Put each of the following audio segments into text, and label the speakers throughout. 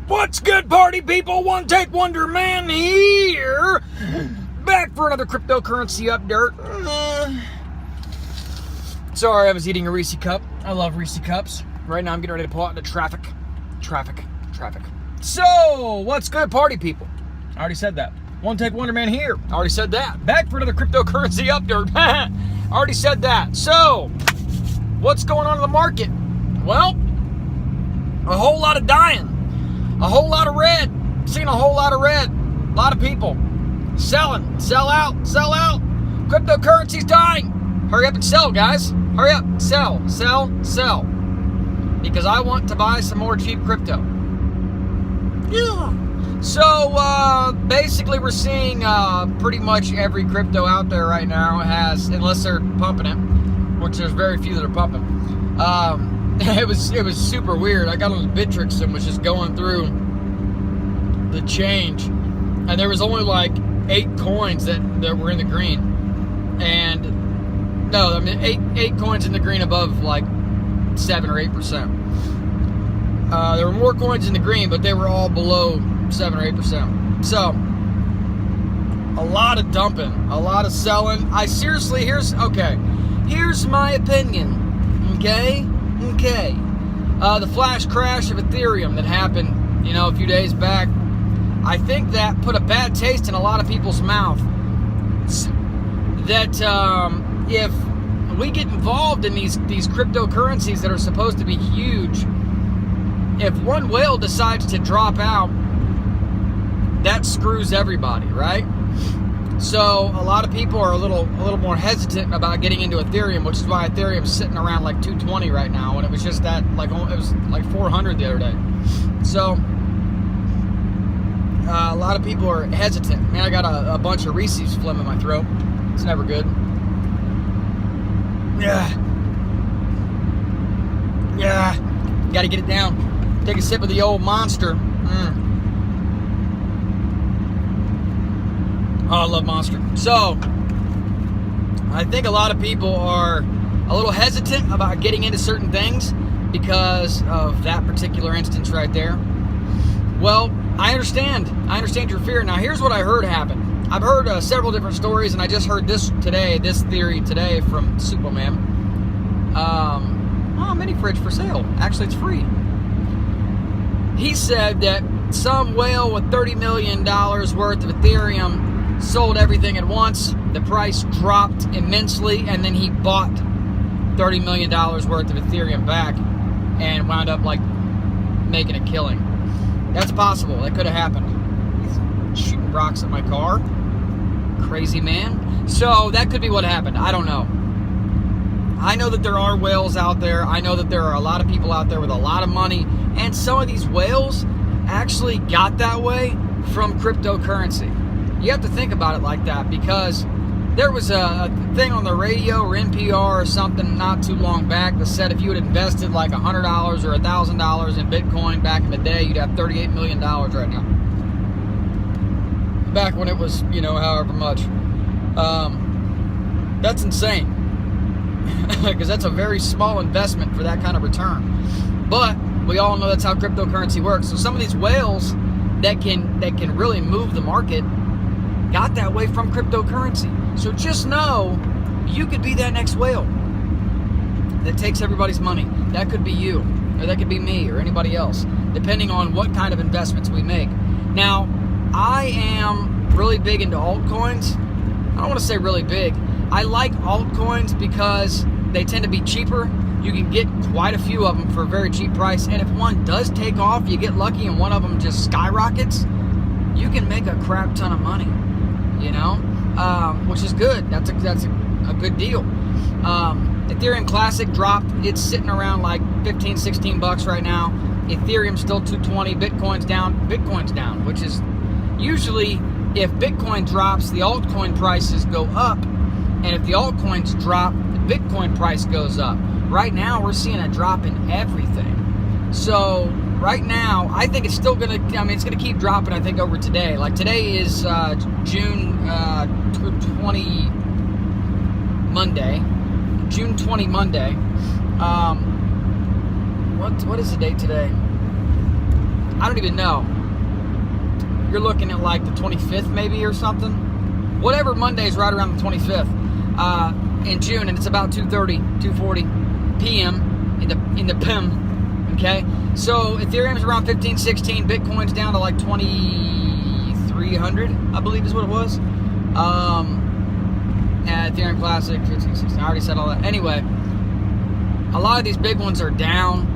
Speaker 1: What's good, party people? One Take Wonder Man here. Back for another cryptocurrency update. Sorry, I was eating a Reese cup. I love Reese cups. Right now, I'm getting ready to pull out into traffic. So, what's good, party people? I already said that. One Take Wonder Man here. I already said that. Back for another cryptocurrency update. I already said that. So, what's going on in the market? Well, a whole lot of dying. A whole lot of red. Seen a whole lot of red. A lot of people selling. Sell out. Cryptocurrency's dying. Hurry up and sell, guys. Hurry up. Sell. Because I want to buy some more cheap crypto. Yeah. So, basically we're seeing pretty much every crypto out there right now has, unless they're pumping it, which there's very few that are pumping. It was super weird. I got on the Bittrex and was just going through the change, and there was only like 8 coins that were in the green, and no, I mean 8 coins in the green above like 7 or 8%. There were more coins in the green, but they were all below 7 or 8%. So a lot of dumping, a lot of selling. Here's my opinion. Okay. The flash crash of Ethereum that happened, a few days back, I think that put a bad taste in a lot of people's mouth. That if we get involved in these cryptocurrencies that are supposed to be huge, if one whale decides to drop out, that screws everybody, right? So a lot of people are a little more hesitant about getting into Ethereum, which is why Ethereum's sitting around like 220 right now, and it was just that it was like 400 the other day. So a lot of people are hesitant. Man, I got a bunch of Reese's phlegm in my throat. It's never good. Yeah. Got to get it down. Take a sip of the old Monster. Oh, I love Monster. So, I think a lot of people are a little hesitant about getting into certain things because of that particular instance right there. Well, I understand your fear. Now, here's what I heard happen. I've heard several different stories, and I just heard this theory today from Superman. Mini fridge for sale. Actually, it's free. He said that some whale with $30 million worth of Ethereum sold everything at once. The price dropped immensely, and then he bought $30 million worth of Ethereum back and wound up like making a killing. That's possible. That could have happened. He's shooting rocks at my car. Crazy man. So that could be what happened. I don't know. I know that there are whales out there. I know that there are a lot of people out there with a lot of money, and some of these whales actually got that way from cryptocurrency. You have to think about it like that, because there was a thing on the radio or NPR or something not too long back that said if you had invested like $100 or $1,000 in Bitcoin back in the day, you'd have $38 million right now. Back when it was, however much. That's insane. Because that's a very small investment for that kind of return. But we all know that's how cryptocurrency works. So some of these whales that can really move the market got that way from cryptocurrency. So just know you could be that next whale that takes everybody's money. That could be you, or that could be me, or anybody else, depending on what kind of investments we make. Now, I am really big into altcoins. I don't want to say really big. I like altcoins because they tend to be cheaper. You can get quite a few of them for a very cheap price, and if one does take off, you get lucky and one of them just skyrockets, you can make a crap ton of money, which is good. That's a good deal. Ethereum Classic dropped. It's sitting around like 15, 16 bucks right now. Ethereum's still 220. Bitcoin's down, which is usually if Bitcoin drops, the altcoin prices go up, and if the altcoins drop, the Bitcoin price goes up. Right now, we're seeing a drop in everything. So right now, I think it's still gonna. It's gonna keep dropping. I think over today. Like today is June 20 Monday. June 20 Monday. What is the date today? I don't even know. You're looking at like the 25th maybe or something. Whatever Monday is right around the 25th in June, and it's about 2:40 p.m. in the PM. Okay, so Ethereum's around 1516, Bitcoin's down to like 2300, I believe is what it was. Ethereum Classic 1516. I already said all that. Anyway, a lot of these big ones are down.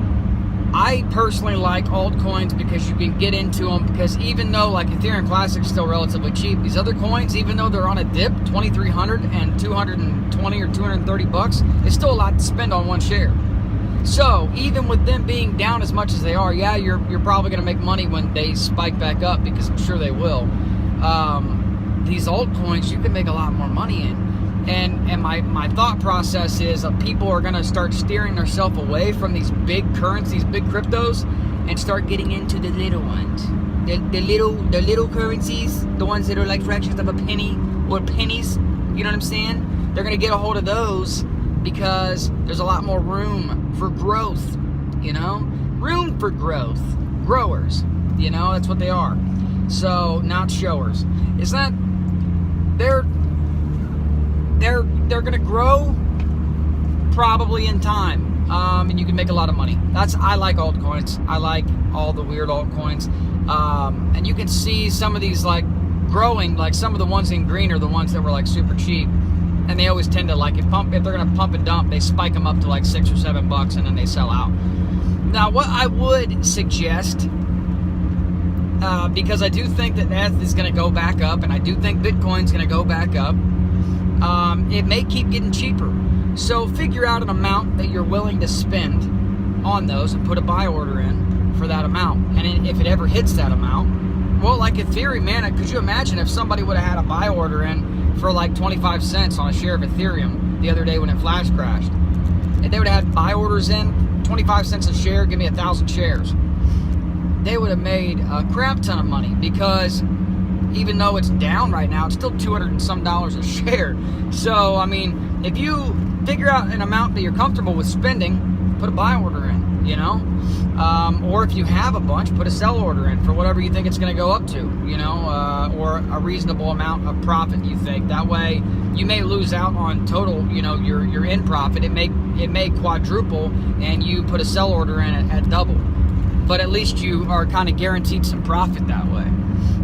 Speaker 1: I personally like altcoins because you can get into them, because even though like Ethereum Classic is still relatively cheap, these other coins, even though they're on a dip, 2,300 and 220 or 230 bucks, it's still a lot to spend on one share. So even with them being down as much as they are, yeah, you're probably going to make money when they spike back up, because I'm sure they will. These altcoins, you can make a lot more money in. And my thought process is people are going to start steering themselves away from these big currencies, big cryptos, and start getting into the little ones. The little currencies, the ones that are like fractions of a penny or pennies, you know what I'm saying? They're going to get a hold of those because there's a lot more room for growth, you know? Room for growth. Growers, you know, that's what they are. So, not showers. It's not, they're going to grow probably in time, and you can make a lot of money. I like altcoins. I like all the weird altcoins, and you can see some of these like growing. Like some of the ones in green are the ones that were like super cheap, and they always tend to like if they're going to pump and dump, they spike them up to like $6 or $7, and then they sell out. Now, what I would suggest, because I do think that ETH is going to go back up, and I do think Bitcoin's going to go back up. It may keep getting cheaper. So figure out an amount that you're willing to spend on those and put a buy order in for that amount. And if it ever hits that amount, well, like Ethereum, man, could you imagine if somebody would have had a buy order in for like 25 cents on a share of Ethereum the other day when it flash crashed? If they would have had buy orders in, 25 cents a share, give me 1,000 shares. They would have made a crap ton of money, because even though it's down right now, it's still $200 and some a share. So, I mean, if you figure out an amount that you're comfortable with spending, put a buy order in, you know? Or if you have a bunch, put a sell order in for whatever you think it's going to go up to, you know? Or a reasonable amount of profit, you think. That way, you may lose out on total, you know, your in profit. It may quadruple, and you put a sell order in at double. But at least you are kind of guaranteed some profit that way.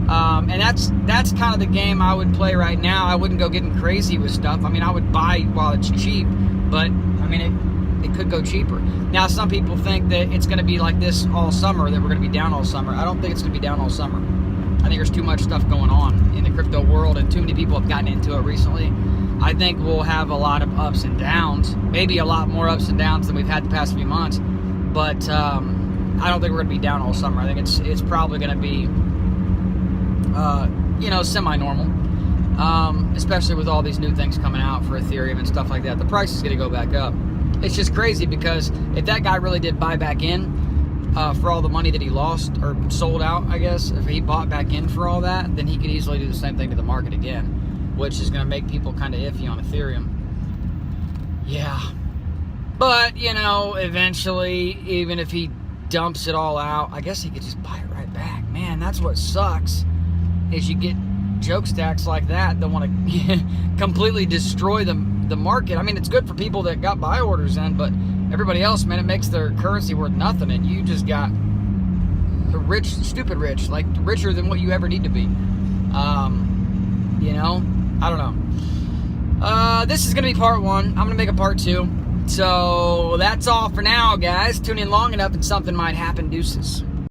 Speaker 1: And that's kind of the game I would play right now. I wouldn't go getting crazy with stuff. I mean, I would buy while it's cheap, but I mean, it could go cheaper. Now, some people think that it's going to be like this all summer, that we're going to be down all summer. I don't think it's going to be down all summer. I think there's too much stuff going on in the crypto world, and too many people have gotten into it recently. I think we'll have a lot of ups and downs, maybe a lot more ups and downs than we've had the past few months, but I don't think we're going to be down all summer. I think it's probably going to be you know, semi-normal, especially with all these new things coming out for Ethereum and stuff like that. The price is going to go back up. It's just crazy, because if that guy really did buy back in for all the money that he lost or sold out, I guess, if he bought back in for all that, then he could easily do the same thing to the market again, which is going to make people kind of iffy on Ethereum. Yeah. But, you know, eventually, even if he dumps it all out, I guess he could just buy it right back. Man, that's what sucks. Is you get joke stacks like that want to completely destroy the market. I mean, it's good for people that got buy orders in, but everybody else, man, it makes their currency worth nothing, and you just got rich, stupid rich, like richer than what you ever need to be. You know, I don't know. This is going to be part 1. I'm going to make a part 2. So that's all for now, guys. Tune in long enough and something might happen. Deuces.